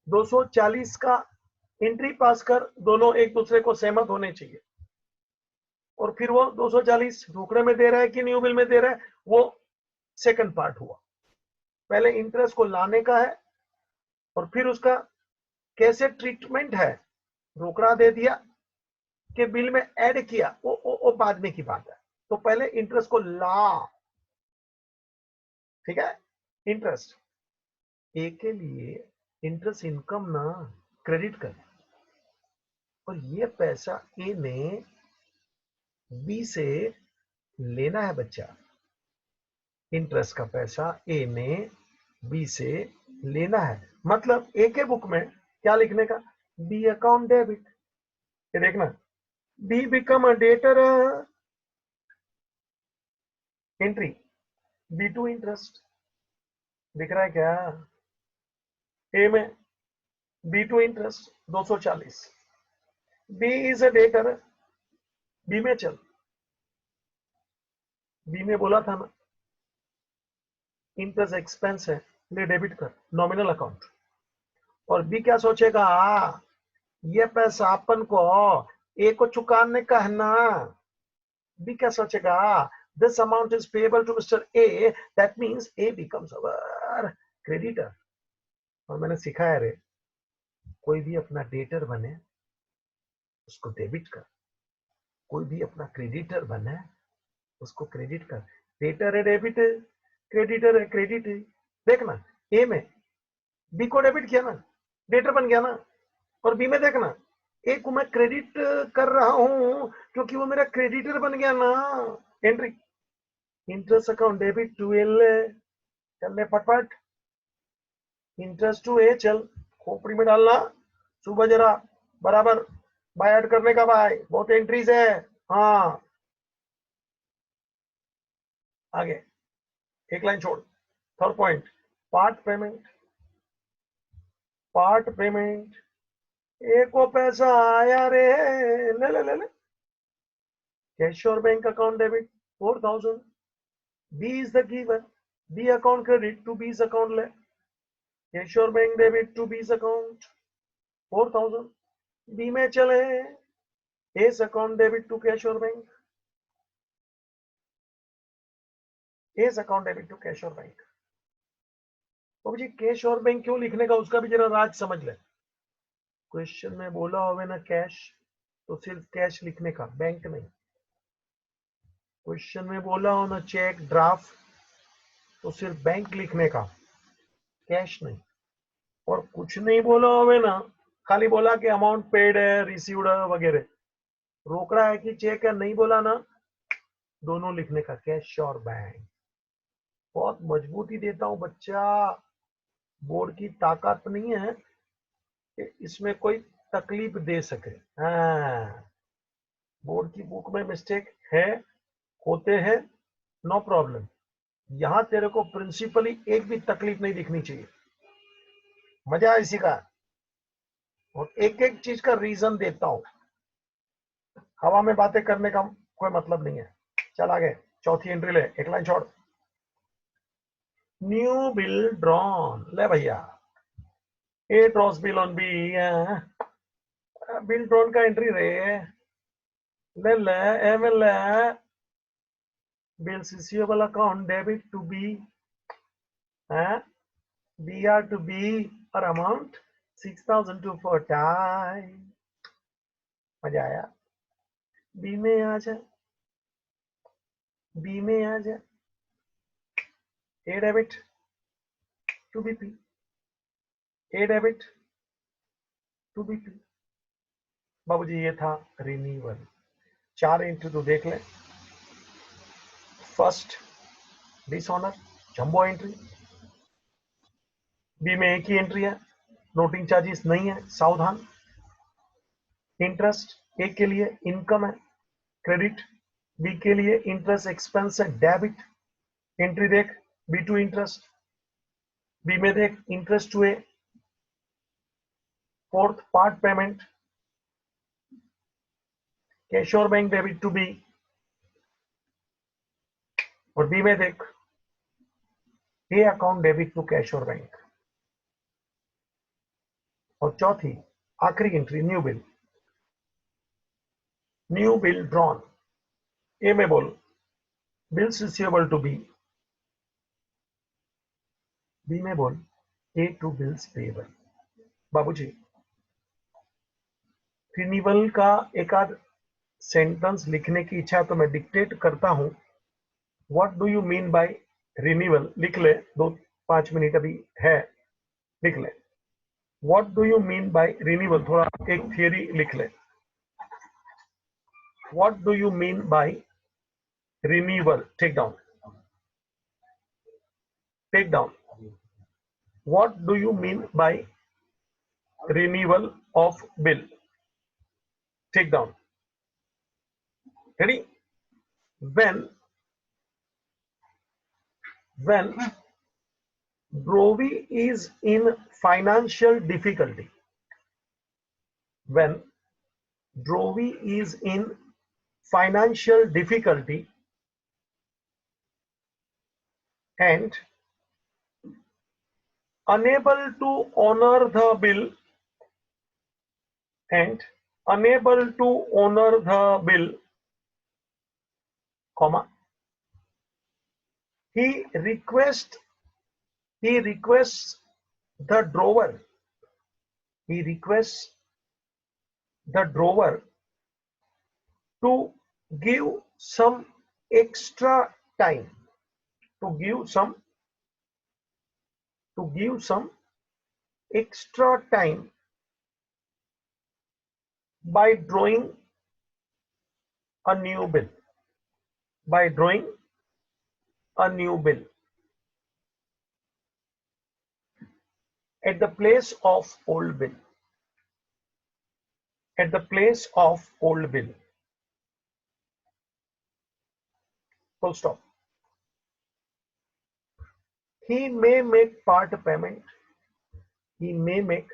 240 का एंट्री पास कर, दोनों एक दूसरे को सहमत होने चाहिए, और फिर वो 240 रोकड़े में दे रहा है कि न्यू बिल में दे रहा है, वो सेकंड पार्ट हुआ। पहले इंटरेस्ट को लाने का है और फिर उसका कैसे ट्रीटमेंट है, रोकड़ा दे दिया कि बिल में ऐड किया, वो बाद में की बात है। तो पहले इंटरेस्ट को ला, ठीक है। इंटरेस्ट ए के लिए इंटरेस्ट इनकम ना क्रेडिट कर, और ये पैसा ए ने बी से लेना है बच्चा। इंटरेस्ट का पैसा ए ने बी से लेना है, मतलब ए के बुक में क्या लिखने का, बी अकाउंट डेबिट। ये देखना, B become a debtor, entry B to interest. दिख रहा है क्या, ए में B to interest 240, B is a debtor, B में चल, बी में बोला था ना इंटरेस्ट एक्सपेंस है, ले डेबिट कर नॉमिनल अकाउंट। और बी क्या सोचेगा, ये पैसा अपन को ए को चुकाने का है ना। बी क्या सोचेगा, this amount is payable to mister A, that means A becomes our creditor. और मैंने सिखाया रे, कोई भी अपना डेटर बने उसको डेबिट कर, कोई भी अपना क्रेडिटर बने उसको क्रेडिट कर। डेटर है डेबिट, क्रेडिटर है क्रेडिट। देखना ए में बी को डेबिट किया ना, डेटर बन गया ना, और बी में देखना ए को मैं क्रेडिट कर रहा हूं क्योंकि वो मेरा क्रेडिटर बन गया ना। Entry interest account debit to L, चल फटफट इंटरेस्ट टू ए, चल खोपड़ी में डालना, सुबह जरा बराबर बाय ऐड करने का भाई, बहुत एंट्रीज है। हाँ आगे एक लाइन छोड़, third point part payment. Part payment, A को पैसा आया रे, ले ले ले ले, कैश और bank account debit 4000, B is the giver, B account credit to B's account ले, कैश और bank debit to B's account 4000, B में चले A's account debit to cash और bank, A's account debit to cash और bank. तो जी cash और bank क्यों लिखने का, उसका भी जरा राज समझ ले। क्वेश्चन में बोला होवे ना कैश, तो सिर्फ कैश लिखने का, बैंक नहीं। क्वेश्चन में बोला हो ना चेक ड्राफ्ट, तो सिर्फ बैंक लिखने का, कैश नहीं। और कुछ नहीं बोला होवे ना, खाली बोला कि अमाउंट पेड है, रिसीव्ड है वगैरह, रोकड़ा है कि चेक है नहीं बोला ना, दोनों लिखने का, कैश और बैंक। बहुत मजबूती देता हूं बच्चा, बोर्ड की ताकत नहीं है कि इसमें कोई तकलीफ दे सके। हाँ, बोर्ड की बुक में मिस्टेक है, होते हैं, नो प्रॉब्लम। यहां तेरे को प्रिंसिपली एक भी तकलीफ नहीं दिखनी चाहिए, मजा है इसी का। और एक एक चीज का रीजन देता हूं, हवा में बातें करने का कोई मतलब नहीं है। चल आगे, चौथी एंट्री ले, एक लाइन छोड़, न्यू बिल ड्रॉन। ले भैया, A draws bill on B, bill drawn का एंट्री रे, ले ले एम ले, bills receivable account debit to B, B R to B, और अमाउंट 6000 टू फॉर टाइम। मजा आया, बी में आ जा, बी में आ जा, A debit to B P, A debit to B P. बाबूजी ये था रिन्यूअल। 4 एंट्री तो देख ले। First dishonour, jumbo entry, B में एक ही एंट्री है, नोटिंग चार्जेस नहीं है, सावधान। इंटरेस्ट ए के लिए इनकम है, क्रेडिट, बी के लिए इंटरेस्ट एक्सपेंस है, डेबिट। एंट्री देख बी टू इंटरेस्ट, बी में देख interest to A, fourth part payment cash और बैंक डेबिट टू बी, और बी में देख A account debit to cash और बैंक, और चौथी आखिरी entry new bill, new bill drawn. A में बोल bills receivable to B, B में बोल ए टू बिल्स पेएबल। बाबूजी रिन्यूअल का एक आध सेंटेंस लिखने की इच्छा तो मैं डिक्टेट करता हूं। What do you mean by renewal? लिख ले, 2-5 मिनट अभी है, लिख ले। What do you mean by renewal? थोड़ा एक थियरी लिख ले। What do you mean by renewal? Take down, take down. What do you mean by renewal of bill? Take down. Ready? When Brovi is in financial difficulty, when Brovi is in financial difficulty and unable to honor the bill, comma, he requests the drawer to give some extra time, to give some extra time by drawing a new bill, by drawing a new bill at the place of old bill, at the place of old bill. Full stop. He may make part payment, he may make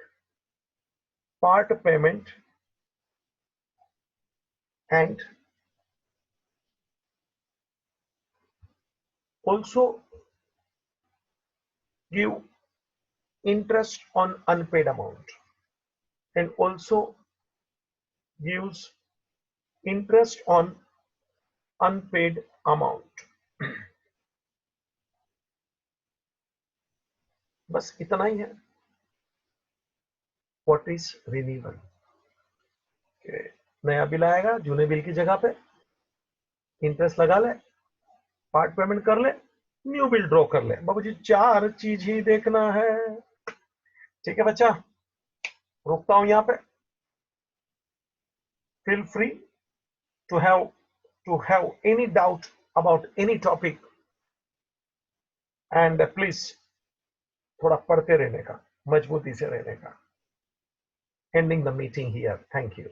part payment and also give interest on unpaid amount, and also gives interest on unpaid amount. बस इतना ही है। What is renewal? नया bill आएगा, जूने bill की जगह पे interest लगा ले, पार्ट पेमेंट कर ले, न्यू बिल ड्रॉ कर ले। बाबूजी 4 चीज ही देखना है। ठीक है बच्चा, रुकता हूं यहां पे। Feel free to have any doubt about any topic, and please थोड़ा पढ़ते रहने का, मजबूती से रहने का। Ending the meeting here. Thank you.